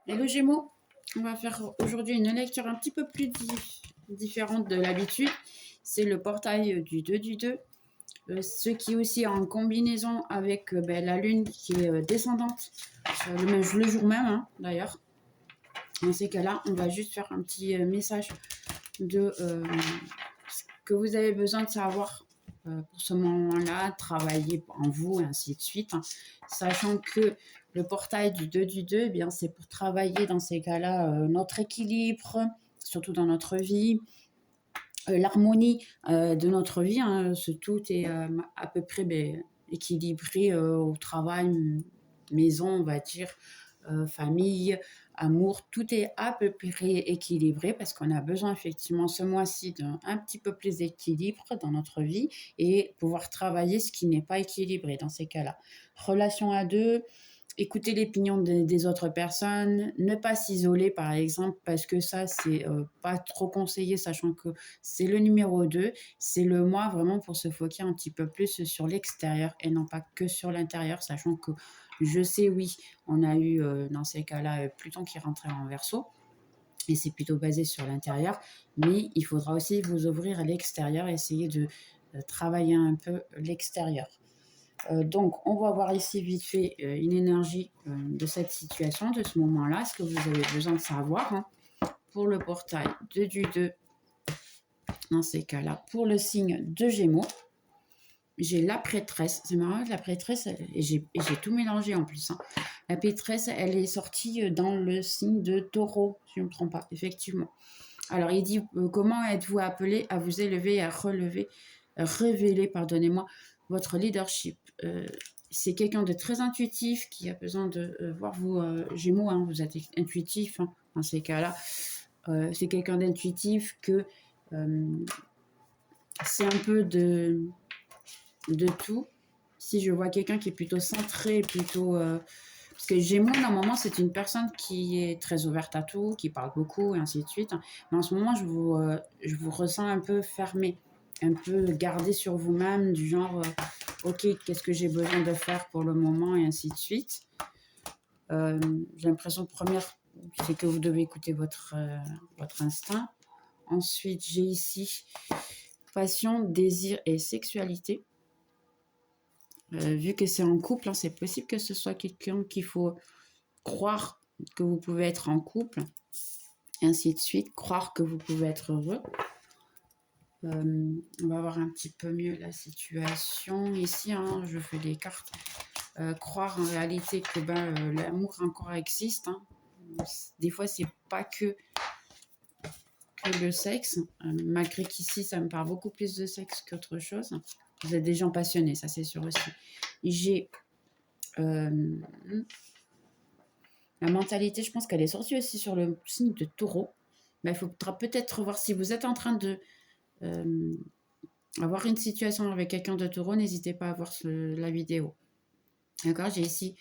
Et le Gémeaux, on va faire aujourd'hui une lecture un petit peu plus différente de l'habitude. C'est le portail du 2 du 2. Ce qui est aussi en combinaison avec la lune qui est descendante le jour même, hein, d'ailleurs. Dans ces cas-là, on va juste faire un petit message de ce que vous avez besoin de savoir pour ce moment-là, travailler en vous, et ainsi de suite. Hein. Sachant que le portail du 2 du 2, eh bien, c'est pour travailler dans ces cas-là notre équilibre, surtout dans notre vie, l'harmonie de notre vie. Hein, ce tout est à peu près équilibré au travail, maison, on va dire, famille, amour, tout est à peu près équilibré parce qu'on a besoin effectivement ce mois-ci d'un petit peu plus d'équilibre dans notre vie et pouvoir travailler ce qui n'est pas équilibré dans ces cas-là. Relation à deux, écouter l'opinion des autres personnes, ne pas s'isoler par exemple, parce que ça c'est pas trop conseillé, sachant que c'est le numéro 2, c'est le mois vraiment pour se focuser un petit peu plus sur l'extérieur et non pas que sur l'intérieur, sachant que je sais, oui, on a eu dans ces cas-là Pluton qui rentrait en Verseau, et c'est plutôt basé sur l'intérieur, mais il faudra aussi vous ouvrir à l'extérieur, essayer de travailler un peu l'extérieur. Donc, on va voir ici vite fait une énergie de cette situation, de ce moment-là, ce que vous avez besoin de savoir. Hein, pour le portail 2 du 2, dans ces cas-là, pour le signe de Gémeaux, j'ai la prêtresse. C'est marrant, la prêtresse, et j'ai tout mélangé en plus. Hein. La prêtresse, elle est sortie dans le signe de Taureau, si je ne me trompe pas, effectivement. Alors, il dit comment êtes-vous appelé à vous élever et à révéler, pardonnez-moi, votre leadership. C'est quelqu'un de très intuitif qui a besoin de voir vous, Gémeaux, hein, vous êtes intuitif hein, dans ces cas-là. C'est quelqu'un d'intuitif que c'est un peu de tout. Si je vois quelqu'un qui est plutôt centré, plutôt... parce que Gémeaux, normalement, c'est une personne qui est très ouverte à tout, qui parle beaucoup, et ainsi de suite. Mais en ce moment, je vous ressens un peu fermé, un peu gardé sur vous-même, du genre, ok, qu'est-ce que j'ai besoin de faire pour le moment, et ainsi de suite. J'ai l'impression, première, c'est que vous devez écouter votre instinct. Ensuite, j'ai ici passion, désir et sexualité. Vu que c'est en couple, hein, c'est possible que ce soit quelqu'un qu'il faut croire que vous pouvez être en couple, et ainsi de suite, croire que vous pouvez être heureux. On va voir un petit peu mieux la situation ici. Hein, je fais les cartes. Croire en réalité que l'amour encore existe. Hein. Des fois, c'est pas que le sexe, malgré qu'ici, ça me parle beaucoup plus de sexe qu'autre chose. Vous êtes des gens passionnés, ça c'est sûr aussi. J'ai la mentalité, je pense qu'elle est sortie aussi sur le signe de Taureau. Mais il faudra peut-être voir si vous êtes en train de avoir une situation avec quelqu'un de Taureau, n'hésitez pas à voir la vidéo. D'accord, j'ai ici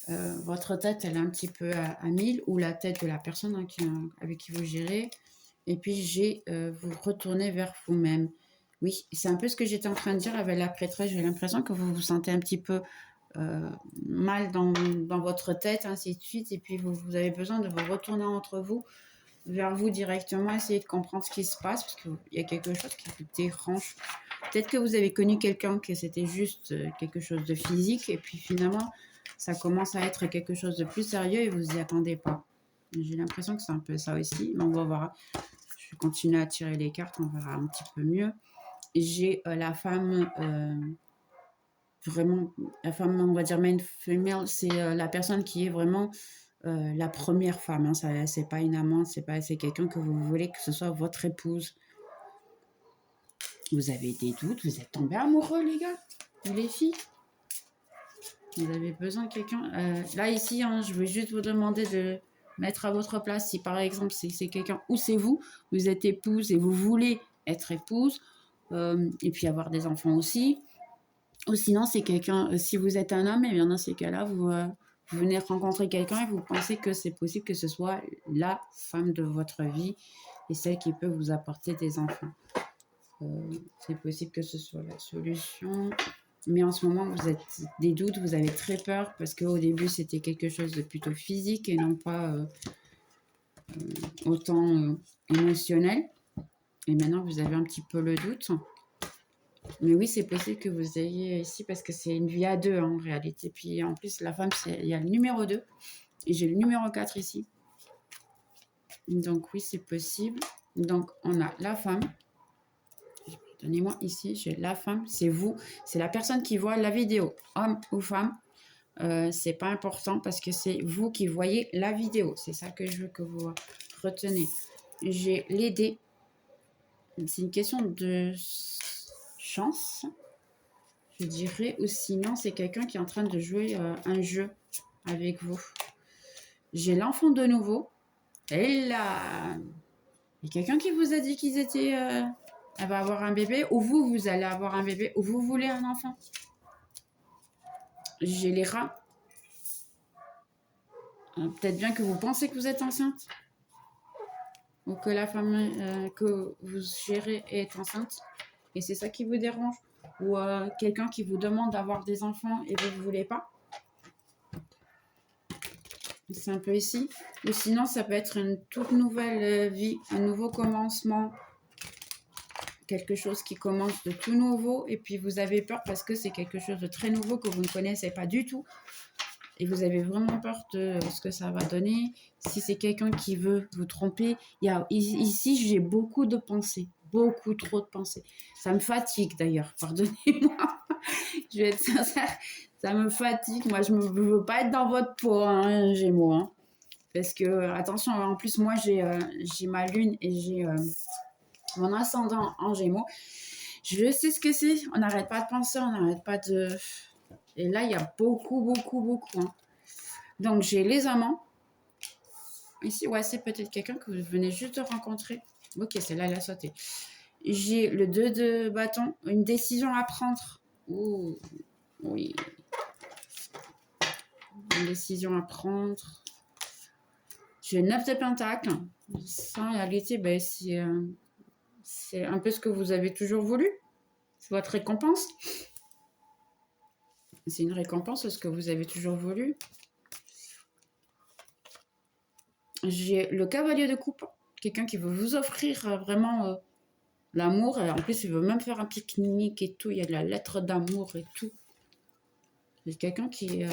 votre tête, elle est un petit peu à 1000, ou la tête de la personne hein, avec qui vous gérez. Et puis j'ai vous retourner vers vous-même. Oui, c'est un peu ce que j'étais en train de dire avec la prêtresse. J'ai l'impression que vous vous sentez un petit peu mal dans votre tête, ainsi de suite. Et puis vous avez besoin de vous retourner entre vous, vers vous directement, essayer de comprendre ce qui se passe, parce qu'il y a quelque chose qui vous dérange. Peut-être que vous avez connu quelqu'un que c'était juste quelque chose de physique, et puis finalement, ça commence à être quelque chose de plus sérieux et vous n'y attendez pas. J'ai l'impression que c'est un peu ça aussi, mais on va voir. Je vais continuer à tirer les cartes, on verra un petit peu mieux. J'ai la femme, vraiment, la femme, on va dire main female, c'est la personne qui est vraiment la première femme. Hein. Ça, c'est pas une amante, c'est quelqu'un que vous voulez que ce soit votre épouse. Vous avez des doutes, vous êtes tombés amoureux, les gars, ou les filles. Vous avez besoin de quelqu'un. Là, ici, hein, je veux juste vous demander de mettre à votre place. Si par exemple, c'est quelqu'un ou c'est vous, vous êtes épouse et vous voulez être épouse, et puis avoir des enfants aussi. Ou sinon, c'est quelqu'un, si vous êtes un homme, et bien dans ces cas-là, vous venez rencontrer quelqu'un et vous pensez que c'est possible que ce soit la femme de votre vie et celle qui peut vous apporter des enfants. C'est possible que ce soit la solution. Mais en ce moment, vous êtes des doutes, vous avez très peur parce qu'au début, c'était quelque chose de plutôt physique et non pas autant émotionnel. Et maintenant, vous avez un petit peu le doute. Mais oui, c'est possible que vous ayez ici parce que c'est une vie à deux en réalité. Puis en plus, la femme, il y a le numéro 2 et j'ai le numéro 4 ici. Donc oui, c'est possible. Donc on a la femme. Donnez-moi ici, j'ai la femme, c'est vous, c'est la personne qui voit la vidéo, homme ou femme. C'est pas important parce que c'est vous qui voyez la vidéo. C'est ça que je veux que vous retenez. J'ai les dés. C'est une question de chance, je dirais, ou sinon c'est quelqu'un qui est en train de jouer un jeu avec vous. J'ai l'enfant de nouveau. Et là, il y a quelqu'un qui vous a dit qu'ils étaient... elle va avoir un bébé, ou vous allez avoir un bébé, ou vous voulez un enfant. J'ai les rats. Peut-être bien que vous pensez que vous êtes enceinte, ou que la femme que vous gérez est enceinte, et c'est ça qui vous dérange. Ou quelqu'un qui vous demande d'avoir des enfants et vous ne voulez pas. C'est un peu ici. Ou sinon, ça peut être une toute nouvelle vie, un nouveau commencement, quelque chose qui commence de tout nouveau, et puis vous avez peur parce que c'est quelque chose de très nouveau que vous ne connaissez pas du tout. Et vous avez vraiment peur de ce que ça va donner. Si c'est quelqu'un qui veut vous tromper, ici, j'ai beaucoup de pensées. Beaucoup trop de pensées. Ça me fatigue d'ailleurs, pardonnez-moi. Je vais être sincère, ça me fatigue. Moi, je ne veux pas être dans votre peau, hein, Gémeaux. Hein. Parce que, attention, en plus, moi, j'ai ma lune et j'ai mon ascendant en Gémeaux. Je sais ce que c'est. On n'arrête pas de penser, on n'arrête pas de... Et là, il y a beaucoup, beaucoup, beaucoup. Hein. Donc, j'ai les amants. Ici, ouais, c'est peut-être quelqu'un que vous venez juste de rencontrer. Ok, celle-là, elle a sauté. J'ai le 2 de bâton, une décision à prendre. Ouh, oui. Une décision à prendre. J'ai le 9 de pentacle. Ça, en réalité, ben, c'est un peu ce que vous avez toujours voulu. C'est votre récompense. C'est une récompense de ce que vous avez toujours voulu. J'ai le cavalier de coupe. Quelqu'un qui veut vous offrir vraiment l'amour. En plus, il veut même faire un pique-nique et tout. Il y a de la lettre d'amour et tout. C'est quelqu'un qui...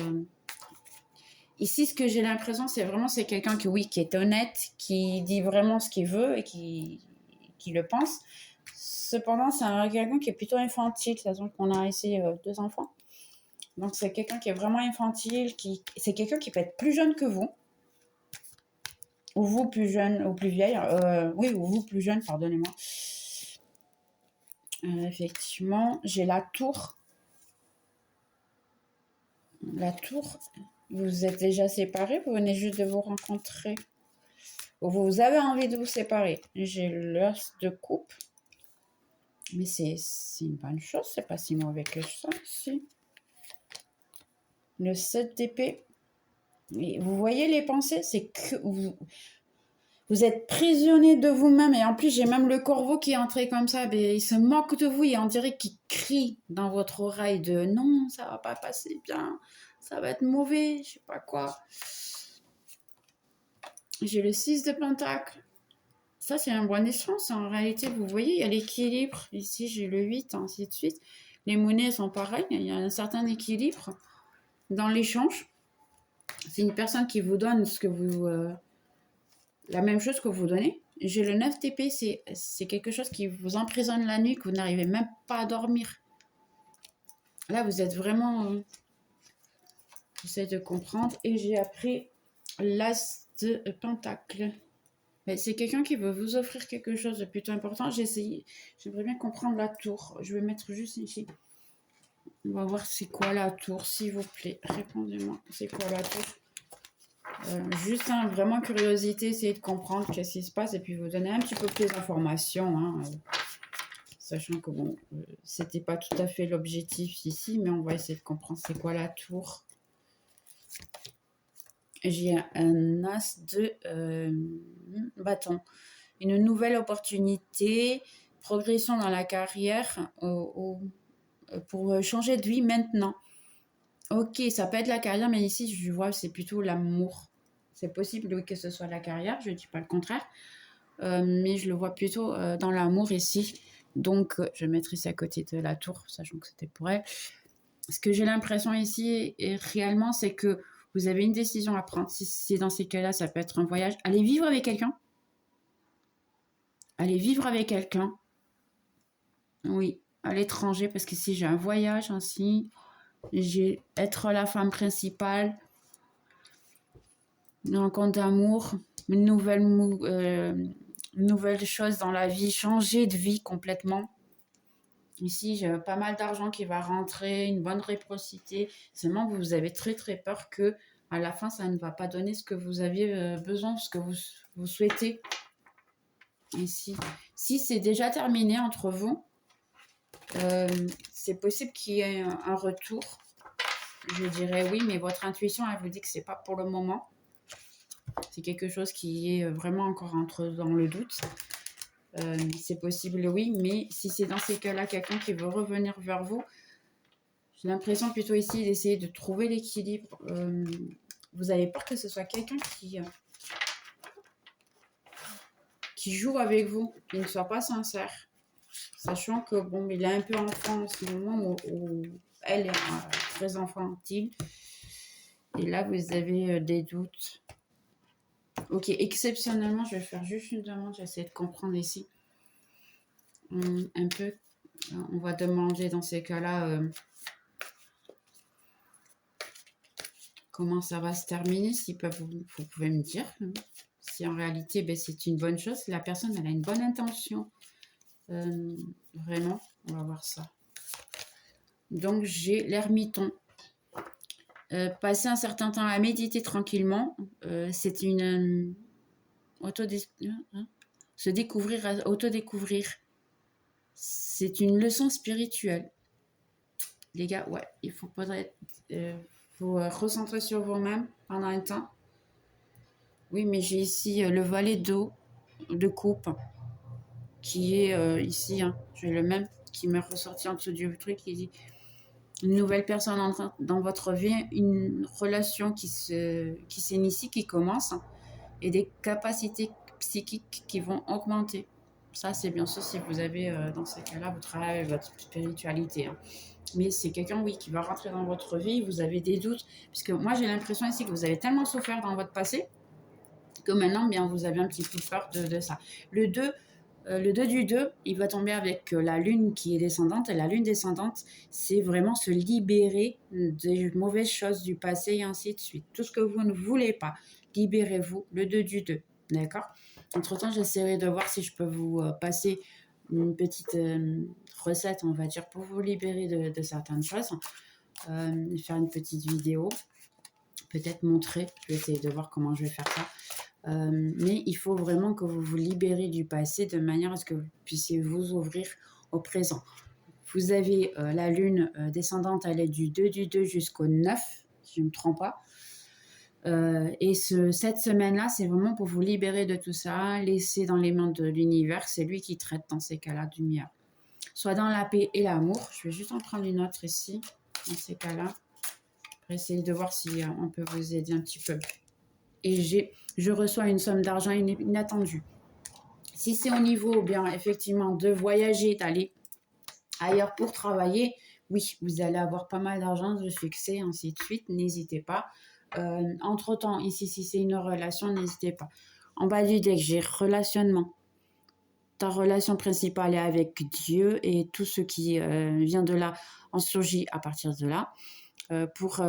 Ici, ce que j'ai l'impression, c'est vraiment c'est quelqu'un qui, oui, qui est honnête, qui dit vraiment ce qu'il veut et qui le pense. Cependant, c'est quelqu'un qui est plutôt infantile. C'est-à-dire qu'on a ici 2 enfants. Donc, c'est quelqu'un qui est vraiment infantile. C'est quelqu'un qui peut être plus jeune que vous. Ou vous plus jeune, ou plus vieille. Oui, ou vous plus jeune, pardonnez-moi. Effectivement, j'ai la tour. La tour, vous êtes déjà séparés, vous venez juste de vous rencontrer. Ou vous avez envie de vous séparer. J'ai l'as de coupe. Mais c'est une bonne chose, c'est pas si mauvais que ça, si. Le 7 d'épée. Vous voyez les pensées, c'est que vous êtes prisonnier de vous-même. Et en plus, j'ai même le corbeau qui est entré comme ça. Mais il se moque de vous et on dirait qu'il crie dans votre oreille de non, ça va pas passer bien, ça va être mauvais, je sais pas quoi. J'ai le 6 de pentacle. Ça, c'est un bon échange. En réalité, vous voyez, il y a l'équilibre. Ici, j'ai le 8, ainsi de suite. Les monnaies sont pareilles. Il y a un certain équilibre dans l'échange. C'est une personne qui vous donne ce que vous... la même chose que vous donnez. J'ai le 9 TP, c'est quelque chose qui vous emprisonne la nuit, que vous n'arrivez même pas à dormir. Là, vous êtes vraiment... j'essaie de comprendre. Et j'ai appris l'as de pentacle. C'est quelqu'un qui veut vous offrir quelque chose de plutôt important. J'aimerais bien comprendre la tour. Je vais mettre juste ici. On va voir c'est quoi la tour, s'il vous plaît. Répondez-moi, c'est quoi la tour? Juste vraiment curiosité, essayer de comprendre qu'est-ce qui se passe et puis vous donner un petit peu plus d'informations. Hein, sachant que bon, c'était pas tout à fait l'objectif ici, mais on va essayer de comprendre c'est quoi la tour. J'ai un as de bâton. Une nouvelle opportunité, progression dans la carrière. pour changer de vie maintenant. Ok, ça peut être la carrière, mais ici, je vois, c'est plutôt l'amour. C'est possible, oui, que ce soit la carrière, je ne dis pas le contraire, mais je le vois plutôt dans l'amour ici. Donc, je vais mettre ici à côté de la tour, sachant que c'était pour elle. Ce que j'ai l'impression ici, et réellement, c'est que vous avez une décision à prendre. Si dans ces cas-là, ça peut être un voyage. Allez vivre avec quelqu'un. Allez vivre avec quelqu'un. Oui, à l'étranger, parce que si j'ai un voyage ainsi, j'ai être la femme principale, une rencontre d'amour, une nouvelle chose dans la vie, changer de vie complètement. Ici, j'ai pas mal d'argent qui va rentrer, une bonne réciprocité. Seulement, vous avez très très peur que à la fin, ça ne va pas donner ce que vous aviez besoin, ce que vous souhaitez. Ici, si c'est déjà terminé entre vous, c'est possible qu'il y ait un retour. Je dirais oui, mais votre intuition, elle vous dit que c'est pas pour le moment. C'est quelque chose qui est vraiment encore dans le doute. C'est possible, oui, mais si c'est dans ces cas-là quelqu'un qui veut revenir vers vous, j'ai l'impression plutôt ici d'essayer de trouver l'équilibre. Vous avez peur que ce soit quelqu'un qui joue avec vous, qui ne soit pas sincère, sachant que bon, il est un peu enfant en ce moment où elle est très enfantine. Et là, vous avez des doutes. Ok, exceptionnellement, je vais faire juste une demande. J'essaie de comprendre ici. Un peu. On va demander dans ces cas-là comment ça va se terminer. Si vous pouvez me dire. Si en réalité, ben, c'est une bonne chose. La personne, elle a une bonne intention. Vraiment, on va voir ça. Donc, j'ai l'ermiton. Passer un certain temps à méditer tranquillement. C'est une... se découvrir, autodécouvrir. C'est une leçon spirituelle. Les gars, ouais, il faut peut-être vous recentrer sur vous-même pendant un temps. Oui, mais j'ai ici le valet d'eau, de coupe, qui est ici. Hein, j'ai le même qui m'est ressorti en dessous du truc, qui dit une nouvelle personne dans votre vie, une relation qui s'initie, qui commence, et des capacités psychiques qui vont augmenter. Ça, c'est bien sûr si vous avez, dans ces cas-là, vous travaillez avec votre spiritualité. Hein. Mais c'est quelqu'un, oui, qui va rentrer dans votre vie, vous avez des doutes. Puisque moi, j'ai l'impression ici que vous avez tellement souffert dans votre passé que maintenant, bien, vous avez un petit peu peur de ça. Le 2 du 2, il va tomber avec la lune qui est descendante. Et la lune descendante, c'est vraiment se libérer des mauvaises choses du passé et ainsi de suite. Tout ce que vous ne voulez pas, libérez-vous. Le 2 du 2, d'accord? Entre-temps, j'essaierai de voir si je peux vous passer une petite recette, on va dire, pour vous libérer de certaines choses. Faire une petite vidéo, peut-être montrer. Je vais essayer de voir comment je vais faire ça. Mais il faut vraiment que vous vous libérez du passé de manière à ce que vous puissiez vous ouvrir au présent. Vous avez la lune descendante, elle est du 2 du 2 jusqu'au 9, si je ne me trompe pas. Et cette semaine-là, c'est vraiment pour vous libérer de tout ça, laisser dans les mains de l'univers. C'est lui qui traite dans ces cas-là du mien. Soit dans la paix et l'amour. Je vais juste en prendre une autre ici, dans ces cas-là, pour essayer de voir si on peut vous aider un petit peu. Et je reçois une somme d'argent inattendue. Si c'est au niveau, bien effectivement, de voyager, d'aller ailleurs pour travailler, oui, vous allez avoir pas mal d'argent de succès, ainsi de suite. N'hésitez pas. Entre-temps, ici, si c'est une relation, n'hésitez pas. En bas du deck, j'ai relationnement. Ta relation principale est avec Dieu et tout ce qui vient de là en surgit à partir de là. Pour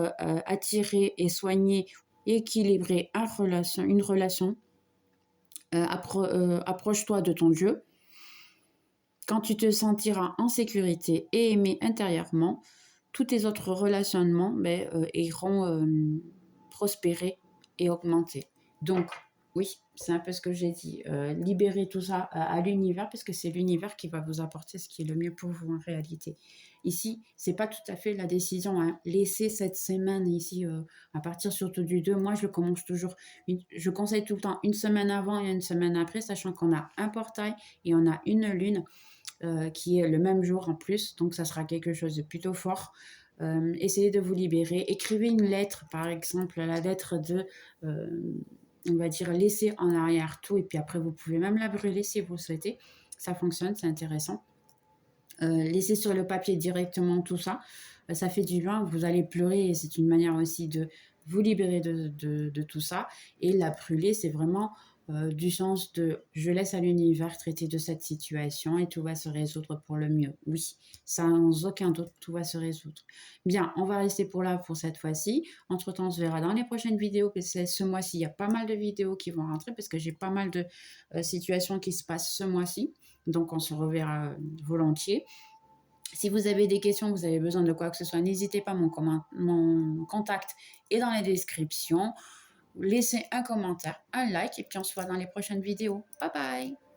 attirer et soigner, équilibrer une relation, approche-toi de ton Dieu. Quand tu te sentiras en sécurité et aimé intérieurement, tous tes autres relationnements iront prospérer et augmenter. Donc, oui, c'est un peu ce que j'ai dit. Libérez tout ça à l'univers parce que c'est l'univers qui va vous apporter ce qui est le mieux pour vous en réalité. Ici, c'est pas tout à fait la décision. Hein. Laissez cette semaine ici, à partir surtout du 2, moi je commence toujours, je conseille tout le temps une semaine avant et une semaine après, sachant qu'on a un portail et on a une lune. qui est le même jour en plus, donc ça sera quelque chose de plutôt fort. Essayez de vous libérer. Écrivez une lettre, par exemple, la lettre de, on va dire, laisser en arrière tout, et puis après, vous pouvez même la brûler si vous le souhaitez. Ça fonctionne, c'est intéressant. Laissez sur le papier directement tout ça. Ça fait du bien, vous allez pleurer et c'est une manière aussi de vous libérer de tout ça. Et la brûler, c'est vraiment du sens de je laisse à l'univers traiter de cette situation et tout va se résoudre pour le mieux. Oui, sans aucun doute, tout va se résoudre. Bien, on va rester pour là pour cette fois-ci. Entre-temps, on se verra dans les prochaines vidéos. Parce que ce mois-ci, il y a pas mal de vidéos qui vont rentrer parce que j'ai pas mal de situations qui se passent ce mois-ci. Donc, on se reverra volontiers. Si vous avez des questions, vous avez besoin de quoi que ce soit, n'hésitez pas, mon contact est dans la description. Laissez un commentaire, un like et puis on se voit dans les prochaines vidéos. Bye bye!